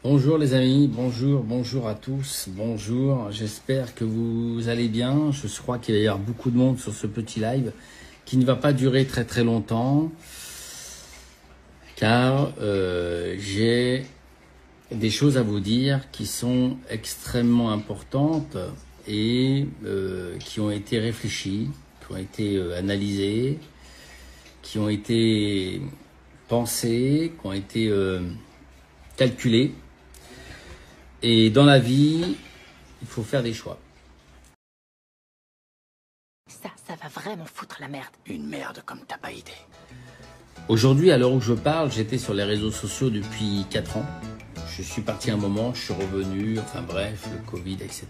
Bonjour les amis, bonjour à tous, bonjour, j'espère que vous allez bien. Je crois qu'il va y avoir beaucoup de monde sur ce petit live qui ne va pas durer très longtemps car j'ai des choses à vous dire qui sont extrêmement importantes et qui ont été réfléchies, qui ont été analysées, qui ont été pensées, qui ont été calculées. Et dans la vie, il faut faire des choix. Ça va vraiment foutre la merde. Une merde comme t'as pas idée. Aujourd'hui, à l'heure où je parle, j'étais sur les réseaux sociaux depuis 4 ans. Je suis parti un moment, je suis revenu, enfin bref, le Covid, etc.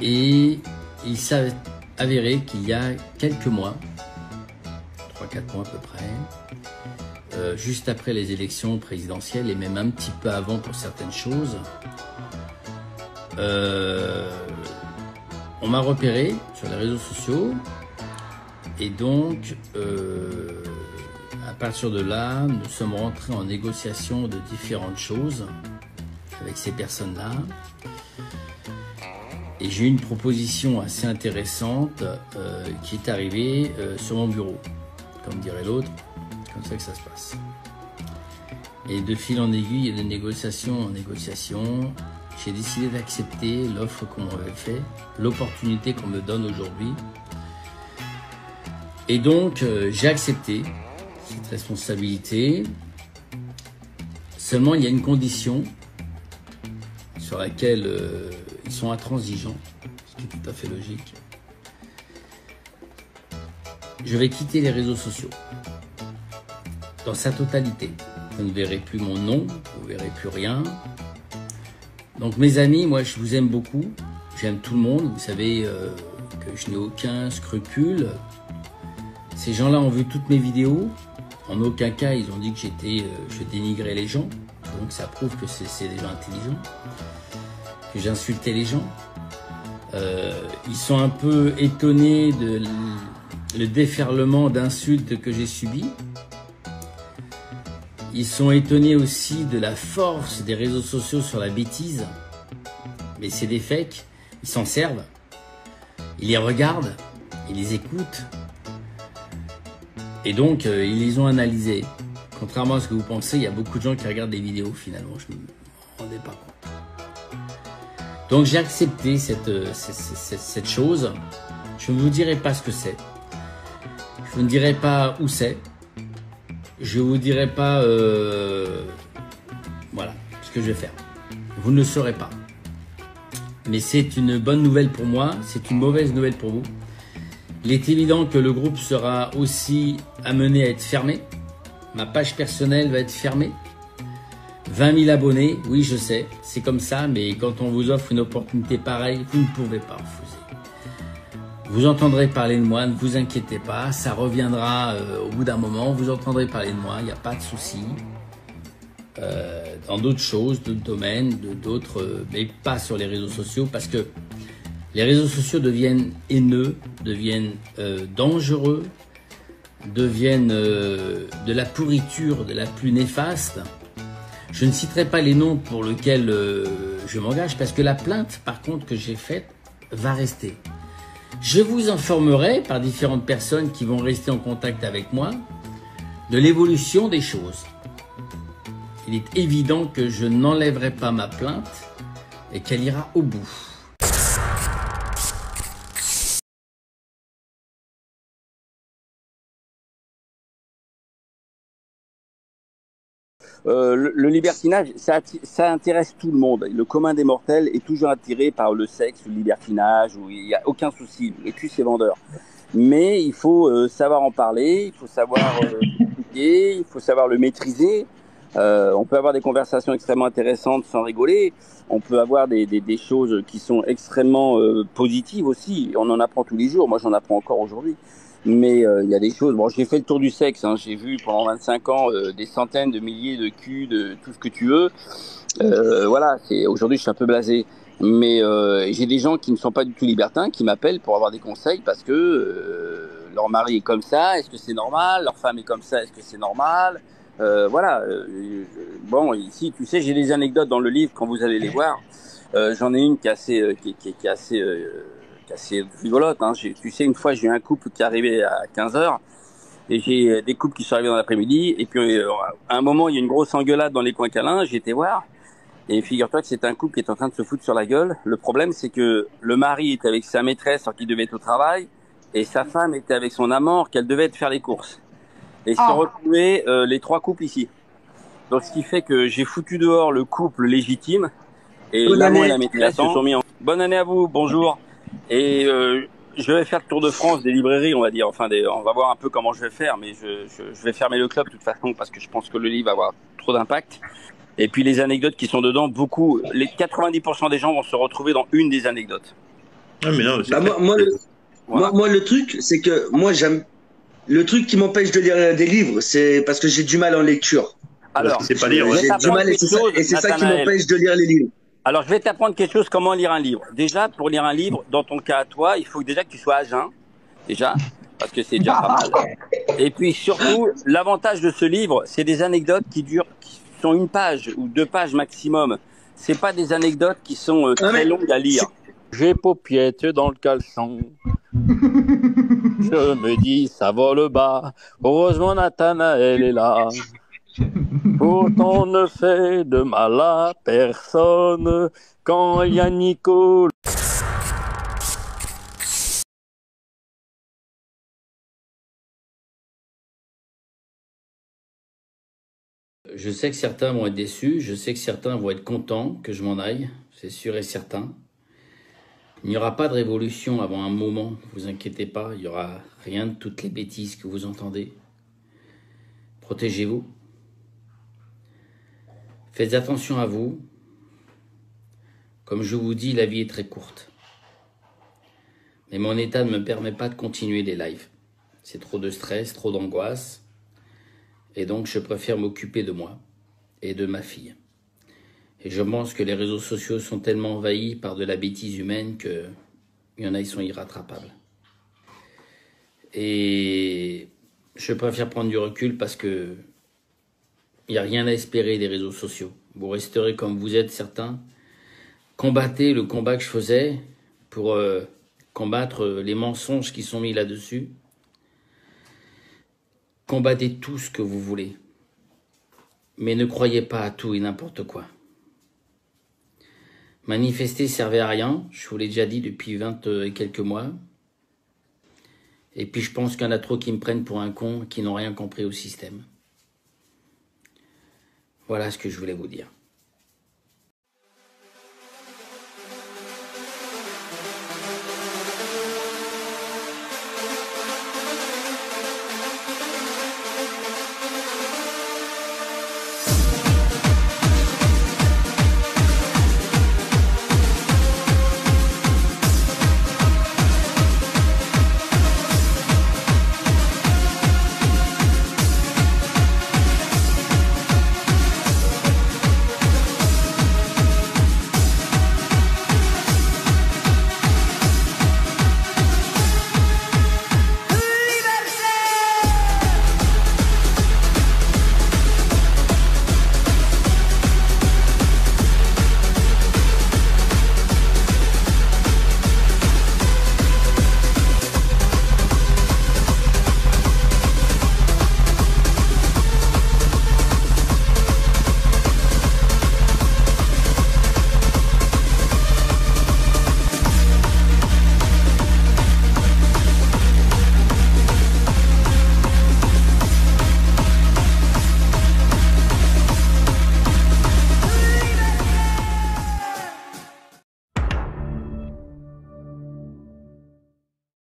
Et il s'est avéré qu'il y a quelques mois, 3-4 mois à peu près, juste après les élections présidentielles et même un petit peu avant pour certaines choses, on m'a repéré sur les réseaux sociaux et donc à partir de là, nous sommes rentrés en négociation de différentes choses avec ces personnes-là et j'ai eu une proposition assez intéressante qui est arrivée sur mon bureau, comme dirait l'autre. Comme ça que ça se passe. Et de fil en aiguille et de négociation en négociation, j'ai décidé d'accepter l'offre qu'on m'avait fait, l'opportunité qu'on me donne aujourd'hui. Et donc, j'ai accepté cette responsabilité. Seulement, il y a une condition sur laquelle ils sont intransigeants, ce qui est tout à fait logique. Je vais quitter les réseaux sociaux. Dans sa totalité. Vous ne verrez plus mon nom, vous ne verrez plus rien. Donc mes amis, moi je vous aime beaucoup, j'aime tout le monde, vous savez que je n'ai aucun scrupule. Ces gens-là ont vu toutes mes vidéos, en aucun cas ils ont dit que je dénigrais les gens, donc ça prouve que c'est des gens intelligents, que j'insultais les gens. Ils sont un peu étonnés de le déferlement d'insultes que j'ai subi. Ils sont étonnés aussi de la force des réseaux sociaux sur la bêtise. Mais c'est des fakes, ils s'en servent. Ils les regardent, ils les écoutent. Et donc, ils les ont analysés. Contrairement à ce que vous pensez, il y a beaucoup de gens qui regardent des vidéos finalement. Je ne me rendais pas compte. Donc j'ai accepté cette chose. Je ne vous dirai pas ce que c'est. Je ne dirai pas où c'est. Je vous dirai pas voilà ce que je vais faire. Vous ne le saurez pas. Mais c'est une bonne nouvelle pour moi, c'est une mauvaise nouvelle pour vous. Il est évident que le groupe sera aussi amené à être fermé. Ma page personnelle va être fermée. 20 000 abonnés, oui je sais, c'est comme ça, mais quand on vous offre une opportunité pareille, vous ne pouvez pas refuser. Vous entendrez parler de moi, ne vous inquiétez pas, ça reviendra au bout d'un moment, vous entendrez parler de moi, il n'y a pas de souci. Dans d'autres choses, d'autres domaines, mais pas sur les réseaux sociaux, parce que les réseaux sociaux deviennent haineux, deviennent dangereux, deviennent de la pourriture de la plus néfaste. Je ne citerai pas les noms pour lesquels je m'engage, parce que la plainte, par contre, que j'ai faite, va rester. Je vous informerai par différentes personnes qui vont rester en contact avec moi de l'évolution des choses. Il est évident que je n'enlèverai pas ma plainte et qu'elle ira au bout. Le libertinage, ça intéresse tout le monde. Le commun des mortels est toujours attiré par le sexe, le libertinage, où il n'y a aucun souci. Le cul, c'est vendeur. Mais il faut savoir en parler, il faut savoir expliquer, il faut savoir le maîtriser. On peut avoir des conversations extrêmement intéressantes sans rigoler. On peut avoir des choses qui sont extrêmement positives aussi. On en apprend tous les jours. Moi, j'en apprends encore aujourd'hui. Mais il y a des choses. Bon, j'ai fait le tour du sexe. Hein. J'ai vu pendant 25 ans des centaines de milliers de culs, de tout ce que tu veux. Voilà. Aujourd'hui, je suis un peu blasé. Mais j'ai des gens qui ne sont pas du tout libertins qui m'appellent pour avoir des conseils parce que leur mari est comme ça. Est-ce que c'est normal? Leur femme est comme ça. Est-ce que c'est normal? Voilà. bon, ici, tu sais, j'ai des anecdotes dans le livre quand vous allez les voir. J'en ai une qui est assez rigolote. Hein. Tu sais, une fois, j'ai eu un couple qui est arrivé à 15 heures et j'ai des couples qui sont arrivés dans l'après-midi. Et puis, à un moment, il y a une grosse engueulade dans les coins câlins. J'ai été voir. Et figure-toi que c'est un couple qui est en train de se foutre sur la gueule. Le problème, c'est que le mari était avec sa maîtresse alors qu'il devait être au travail. Et sa femme était avec son amant alors qu'elle devait être faire les courses. Et se retrouver les trois couples ici. Donc, ce qui fait que j'ai foutu dehors le couple légitime. Et l'amant et la maîtresse se sont mis en... Bonne année à vous, bonjour. Et je vais faire le tour de France des librairies, on va dire. Enfin, on va voir un peu comment je vais faire, mais je vais fermer le club de toute façon parce que je pense que le livre va avoir trop d'impact. Et puis les anecdotes qui sont dedans, beaucoup, les 90% des gens vont se retrouver dans une des anecdotes. Ah, mais non, Bah, moi, le truc, c'est que moi, j'aime. Le truc qui m'empêche de lire des livres, c'est parce que j'ai du mal en lecture. Alors, c'est pas lire, J'ai du mal et c'est ça qui m'empêche de lire les livres. Alors, je vais t'apprendre quelque chose, comment lire un livre. Déjà, pour lire un livre, dans ton cas à toi, il faut déjà que tu sois à jeun. Déjà, parce que c'est déjà pas mal. Et puis surtout, l'avantage de ce livre, c'est des anecdotes qui sont 1 page ou 2 pages maximum. C'est pas des anecdotes qui sont très longues à lire. J'ai paupiètes dans le caleçon. Je me dis, ça vole bas. Heureusement, Nathanaël est là. Pourtant, on ne fait de mal à personne quand il y a Nico. Je sais que certains vont être déçus, je sais que certains vont être contents que je m'en aille, c'est sûr et certain. Il n'y aura pas de révolution avant un moment, ne vous inquiétez pas, il n'y aura rien de toutes les bêtises que vous entendez. Protégez-vous. Faites attention à vous. Comme je vous dis, la vie est très courte. Mais mon état ne me permet pas de continuer les lives. C'est trop de stress, trop d'angoisse. Et donc, je préfère m'occuper de moi et de ma fille. Et je pense que les réseaux sociaux sont tellement envahis par de la bêtise humaine qu'il y en a, ils sont irrattrapables. Et je préfère prendre du recul parce que il n'y a rien à espérer des réseaux sociaux. Vous resterez comme vous êtes, certains. Combattez le combat que je faisais pour combattre les mensonges qui sont mis là-dessus. Combattez tout ce que vous voulez. Mais ne croyez pas à tout et n'importe quoi. Manifester servait à rien, je vous l'ai déjà dit depuis 20 et quelques mois. Et puis je pense qu'il y en a trop qui me prennent pour un con, qui n'ont rien compris au système. Voilà ce que je voulais vous dire.